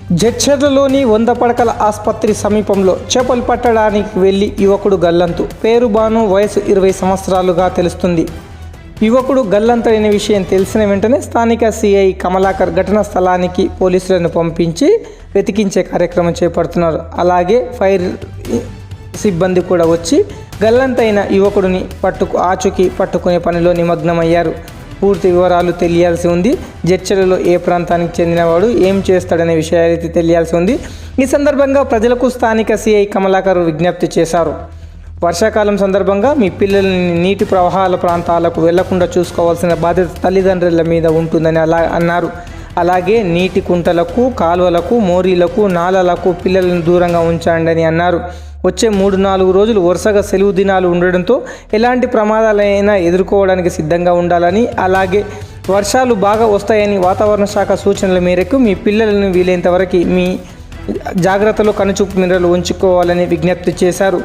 జడ్చర్లలోని 100 పడకల ఆసుపత్రి సమీపంలో చేపలు పట్టడానికి వెళ్లి యువకుడు గల్లంతు. పేరు బాను, వయసు 20 సంవత్సరాలుగా తెలుస్తుంది. యువకుడు గల్లంతైన విషయం తెలిసిన వెంటనే స్థానిక సిఐ కమలాకర్ ఘటనా స్థలానికి పోలీసులను పంపించి వెతికించే కార్యక్రమం చేపడుతున్నారు. అలాగే ఫైర్ సిబ్బంది కూడా వచ్చి గల్లంతైన యువకుడిని ఆచూకీ పట్టుకునే పనిలో నిమగ్నమయ్యారు. పూర్తి వివరాలు తెలియాల్సి ఉంది. జడ్చర్లలో ఏ ప్రాంతానికి చెందినవాడు, ఏం చేస్తాడనే విషయాలు తెలియాల్సి ఉంది. ఈ సందర్భంగా ప్రజలకు స్థానిక సిఐ కమలాకర్ విజ్ఞప్తి చేశారు. వర్షాకాలం సందర్భంగా మీ పిల్లల్ని నీటి ప్రవాహాల ప్రాంతాలకు వెళ్లకుండా చూసుకోవాల్సిన బాధ్యత తల్లిదండ్రుల మీద ఉంటుందని అన్నారు. అలాగే నీటి కుంటలకు, కాలువలకు, మోరీలకు, నాలలకు పిల్లలను దూరంగా ఉంచండి అని అన్నారు. వచ్చే 3-4 రోజులు వరుసగా సెలవు దినాలు ఉండడంతో ఎలాంటి ప్రమాదాలైనా ఎదుర్కోవడానికి సిద్ధంగా ఉండాలని, అలాగే వర్షాలు బాగా వస్తాయని వాతావరణ శాఖ సూచనల మేరకు మీ పిల్లలను వీలైనంత వరకు మీ జాగ్రత్తలో కనుచూపు మేరలో ఉంచుకోవాలని విజ్ఞప్తి చేశారు.